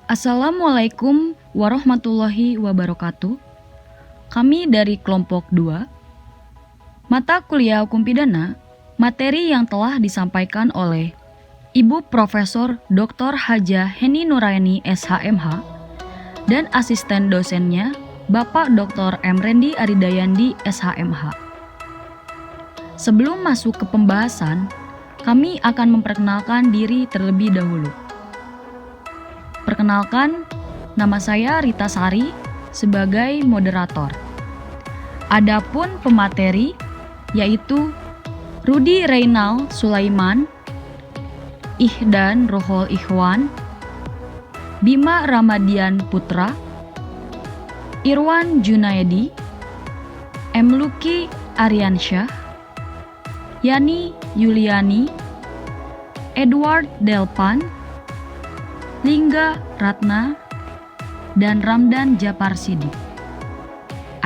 Assalamualaikum warahmatullahi wabarakatuh. Kami dari kelompok 2. Mata kuliah hukum pidana, materi yang telah disampaikan oleh Ibu Profesor Dr. Hajah Heni Nuraini SHMH dan asisten dosennya Bapak Dr. M. Rendi Aridayandi SHMH. Sebelum masuk ke pembahasan, kami akan memperkenalkan diri terlebih dahulu. Perkenalkan, nama saya Rita Sari sebagai moderator. Adapun pemateri yaitu Rudi Reynal Sulaiman, Ihdan Rohol Ikhwan, Bima Ramadian Putra, Irwan Junaedi, M. Luki Aryansyah, Yani Yuliani, Edward Delpan, Lingga Ratna, dan Ramdan Japar Sidik.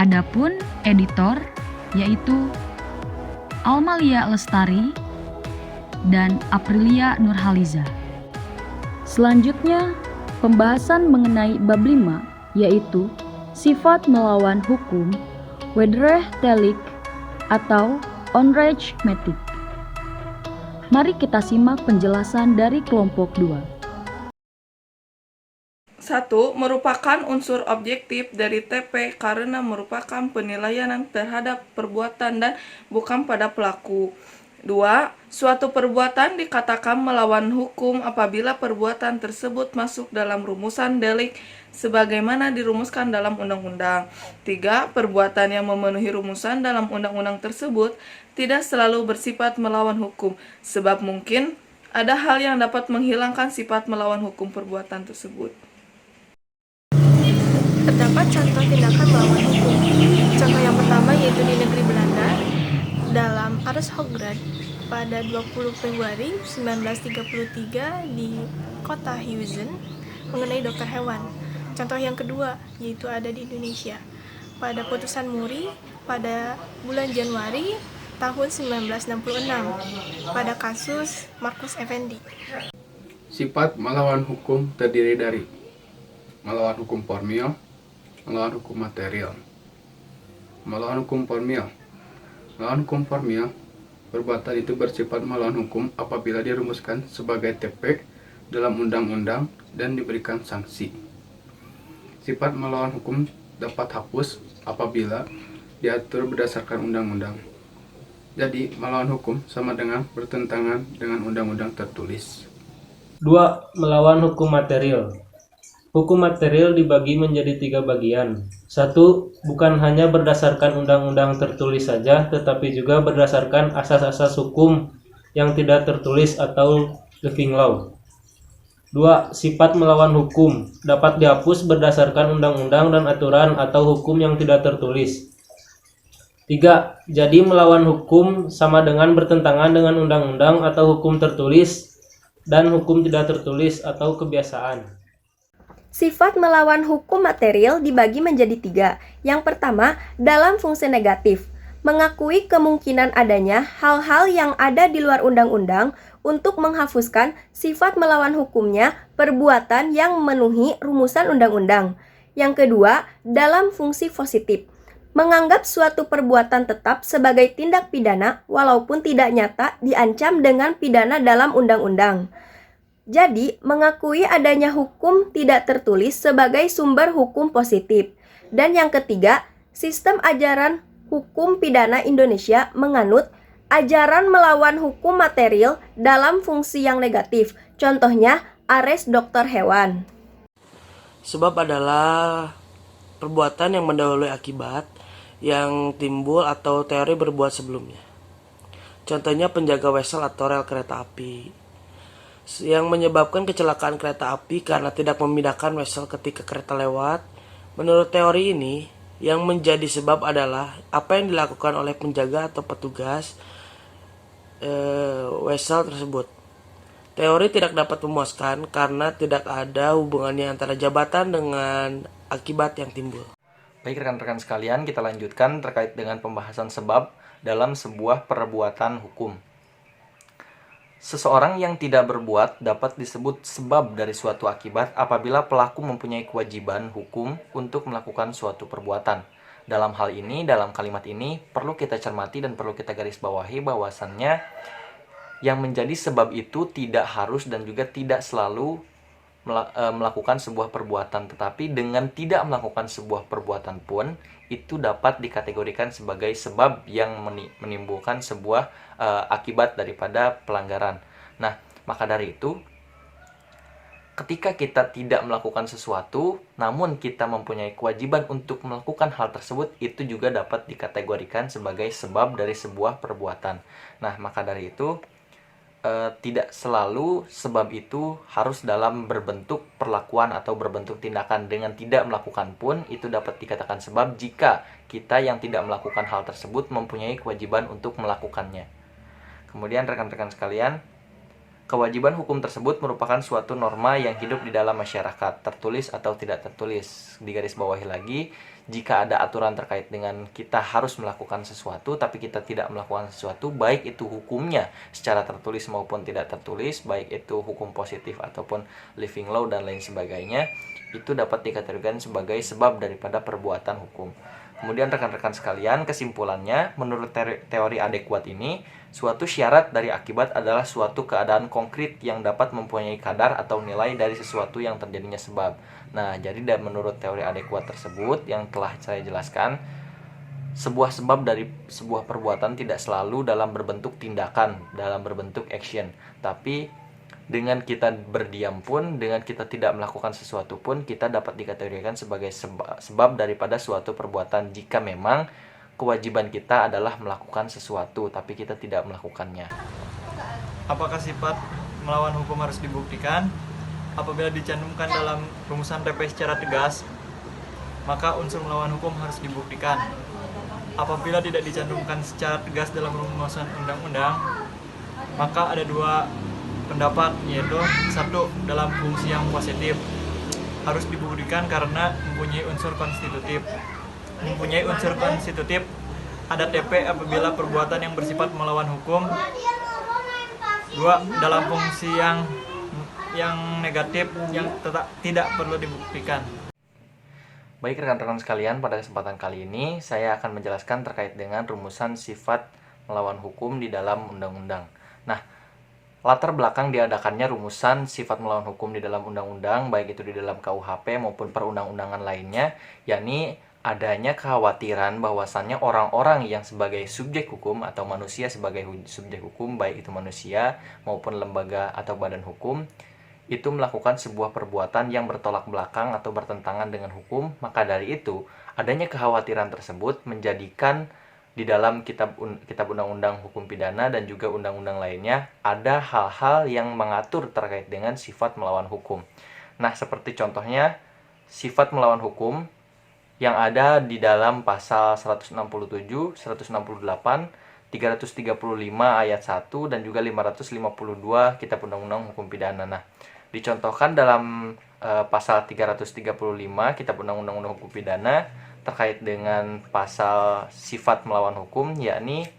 Adapun editor yaitu Almalia Lestari dan Aprilia Nurhaliza. Selanjutnya, pembahasan mengenai bab 5 yaitu sifat melawan hukum, wederrechtelijk atau onrechtmatig. Mari kita simak penjelasan dari kelompok 2. 1. Merupakan unsur objektif dari TP karena merupakan penilaian terhadap perbuatan dan bukan pada pelaku. 2. Suatu perbuatan dikatakan melawan hukum apabila perbuatan tersebut masuk dalam rumusan delik sebagaimana dirumuskan dalam undang-undang. 3. Perbuatan yang memenuhi rumusan dalam undang-undang tersebut tidak selalu bersifat melawan hukum, sebab mungkin ada hal yang dapat menghilangkan sifat melawan hukum perbuatan tersebut. Terdapat contoh tindakan melawan hukum. Contoh yang pertama yaitu di negeri Belanda dalam Arus Hograd pada 20 Februari 1933 di kota Huizen mengenai dokter hewan. Contoh yang kedua yaitu ada di Indonesia pada putusan Muri pada bulan Januari tahun 1966 pada kasus Markus Effendi. Sifat melawan hukum terdiri dari melawan hukum formil, melawan hukum material. Melawan hukum formil. Melawan hukum formil, perbuatan itu bersifat melawan hukum apabila dirumuskan sebagai TP dalam undang-undang dan diberikan sanksi. Sifat melawan hukum dapat hapus apabila diatur berdasarkan undang-undang. Jadi, melawan hukum sama dengan bertentangan dengan undang-undang tertulis. 2. Melawan hukum material. Hukum material dibagi menjadi 3 bagian. 1. Bukan hanya berdasarkan undang-undang tertulis saja, tetapi juga berdasarkan asas-asas hukum yang tidak tertulis atau living law. 2. Sifat melawan hukum dapat dihapus berdasarkan undang-undang dan aturan atau hukum yang tidak tertulis. 3. Jadi melawan hukum sama dengan bertentangan dengan undang-undang atau hukum tertulis dan hukum tidak tertulis atau kebiasaan. Sifat melawan hukum material dibagi menjadi 3. Yang pertama, dalam fungsi negatif, mengakui kemungkinan adanya hal-hal yang ada di luar undang-undang untuk menghapuskan sifat melawan hukumnya perbuatan yang memenuhi rumusan undang-undang. Yang kedua, dalam fungsi positif, menganggap suatu perbuatan tetap sebagai tindak pidana walaupun tidak nyata diancam dengan pidana dalam undang-undang. Jadi, mengakui adanya hukum tidak tertulis sebagai sumber hukum positif. Dan yang ketiga, sistem ajaran hukum pidana Indonesia menganut ajaran melawan hukum material dalam fungsi yang negatif. Contohnya, ares dokter hewan. Sebab adalah perbuatan yang mendahului akibat yang timbul atau teori berbuat sebelumnya. Contohnya penjaga wesel atau rel kereta api yang menyebabkan kecelakaan kereta api karena tidak memindahkan wesel ketika kereta lewat. Menurut teori ini, yang menjadi sebab adalah apa yang dilakukan oleh penjaga atau petugas wesel tersebut. Teori tidak dapat memuaskan karena tidak ada hubungannya antara jabatan dengan akibat yang timbul. Baik rekan-rekan sekalian, kita lanjutkan terkait dengan pembahasan sebab dalam sebuah perbuatan hukum. Seseorang yang tidak berbuat dapat disebut sebab dari suatu akibat apabila pelaku mempunyai kewajiban hukum untuk melakukan suatu perbuatan. Dalam hal ini, dalam kalimat ini, perlu kita cermati dan perlu kita garis bawahi bahwasannya yang menjadi sebab itu tidak harus dan juga tidak selalu melakukan sebuah perbuatan, tetapi dengan tidak melakukan sebuah perbuatan pun itu dapat dikategorikan sebagai sebab yang menimbulkan sebuah akibat daripada pelanggaran. Nah, maka dari itu ketika kita tidak melakukan sesuatu namun kita mempunyai kewajiban untuk melakukan hal tersebut, itu juga dapat dikategorikan sebagai sebab dari sebuah perbuatan. Nah, maka dari itu tidak selalu sebab itu harus dalam berbentuk perlakuan atau berbentuk tindakan. Dengan tidak melakukan pun itu dapat dikatakan sebab jika kita yang tidak melakukan hal tersebut mempunyai kewajiban untuk melakukannya. Kemudian rekan-rekan sekalian, kewajiban hukum tersebut merupakan suatu norma yang hidup di dalam masyarakat, tertulis atau tidak tertulis. Digaris bawahi lagi, jika ada aturan terkait dengan kita harus melakukan sesuatu tapi kita tidak melakukan sesuatu, baik itu hukumnya secara tertulis maupun tidak tertulis, baik itu hukum positif ataupun living law dan lain sebagainya, itu dapat dikategorikan sebagai sebab daripada perbuatan hukum. Kemudian rekan-rekan sekalian, kesimpulannya, menurut teori adekuat ini, suatu syarat dari akibat adalah suatu keadaan konkret yang dapat mempunyai kadar atau nilai dari sesuatu yang terjadinya sebab. Nah, jadi menurut teori adekuat tersebut yang telah saya jelaskan, sebuah sebab dari sebuah perbuatan tidak selalu dalam berbentuk tindakan, dalam berbentuk action, tapi dengan kita berdiam pun, dengan kita tidak melakukan sesuatu pun, kita dapat dikategorikan sebagai sebab daripada suatu perbuatan jika memang kewajiban kita adalah melakukan sesuatu tapi kita tidak melakukannya. Apakah sifat melawan hukum harus dibuktikan? Apabila dicantumkan dalam rumusan TP secara tegas, maka unsur melawan hukum harus dibuktikan. Apabila tidak dicantumkan secara tegas dalam rumusan undang-undang, maka ada dua pendapat, yaitu satu, dalam fungsi yang positif harus dibuktikan karena mempunyai unsur konstitutif. Mempunyai unsur konstitutif ada TP apabila perbuatan yang bersifat melawan hukum. Dua, dalam fungsi yang negatif yang tidak perlu dibuktikan. Baik rekan-rekan sekalian, pada kesempatan kali ini saya akan menjelaskan terkait dengan rumusan sifat melawan hukum di dalam undang-undang. Nah, latar belakang diadakannya rumusan sifat melawan hukum di dalam undang-undang, baik itu di dalam KUHP maupun perundang-undangan lainnya, yakni adanya kekhawatiran bahwasannya orang-orang yang sebagai subjek hukum atau manusia sebagai subjek hukum, baik itu manusia maupun lembaga atau badan hukum, itu melakukan sebuah perbuatan yang bertolak belakang atau bertentangan dengan hukum. Maka dari itu, adanya kekhawatiran tersebut menjadikan di dalam kitab undang-undang hukum pidana dan juga undang-undang lainnya ada hal-hal yang mengatur terkait dengan sifat melawan hukum. Nah, seperti contohnya sifat melawan hukum yang ada di dalam pasal 167, 168, 335 ayat 1 dan juga 552 Kitab Undang-Undang Hukum Pidana. Nah, dicontohkan dalam pasal 335 Kitab Undang-Undang Hukum Pidana terkait dengan pasal sifat melawan hukum, yakni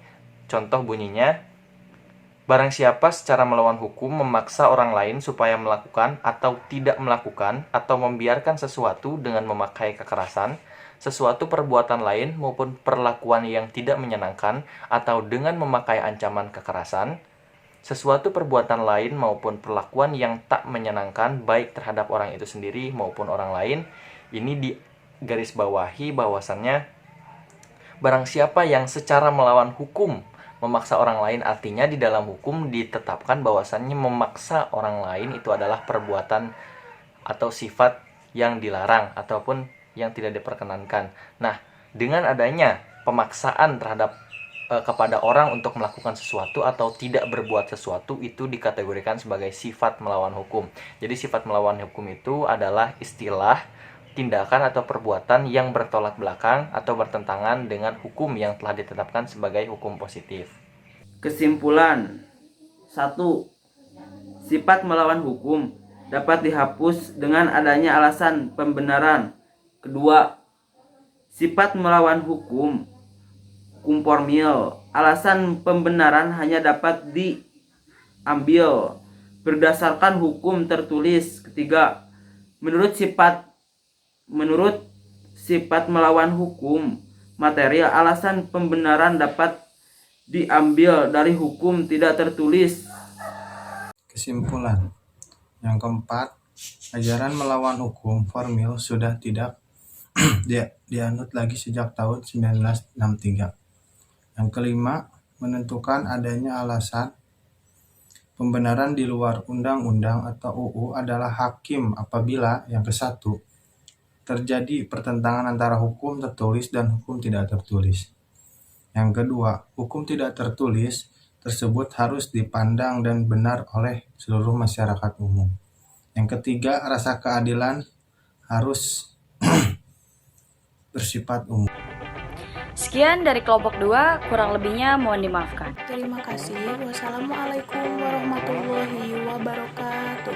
contoh bunyinya, barang siapa secara melawan hukum memaksa orang lain supaya melakukan atau tidak melakukan atau membiarkan sesuatu dengan memakai kekerasan, sesuatu perbuatan lain maupun perlakuan yang tidak menyenangkan atau dengan memakai ancaman kekerasan, sesuatu perbuatan lain maupun perlakuan yang tak menyenangkan baik terhadap orang itu sendiri maupun orang lain, ini di garis bawahi bahwasannya barang siapa yang secara melawan hukum memaksa orang lain, artinya di dalam hukum ditetapkan bahwasannya memaksa orang lain itu adalah perbuatan atau sifat yang dilarang ataupun yang tidak diperkenankan. Nah, dengan adanya pemaksaan terhadap kepada orang untuk melakukan sesuatu atau tidak berbuat sesuatu, itu dikategorikan sebagai sifat melawan hukum. Jadi sifat melawan hukum itu adalah istilah tindakan atau perbuatan yang bertolak belakang atau bertentangan dengan hukum yang telah ditetapkan sebagai hukum positif. Kesimpulan 1. Sifat melawan hukum dapat dihapus dengan adanya alasan pembenaran. Kedua, sifat melawan hukum formil, alasan pembenaran hanya dapat diambil berdasarkan hukum tertulis. Ketiga, menurut sifat melawan hukum material, alasan pembenaran dapat diambil dari hukum tidak tertulis. Kesimpulan. Yang keempat, ajaran melawan hukum formil sudah tidak dianut lagi sejak tahun 1963. Yang kelima, menentukan adanya alasan pembenaran di luar undang-undang atau UU adalah hakim apabila yang kesatu, terjadi pertentangan antara hukum tertulis dan hukum tidak tertulis. Yang kedua, hukum tidak tertulis tersebut harus dipandang dan benar oleh seluruh masyarakat umum. Yang ketiga, rasa keadilan harus bersifat umum. Sekian dari kelompok 2, kurang lebihnya mohon dimaafkan. Terima kasih. Wassalamualaikum warahmatullahi wabarakatuh.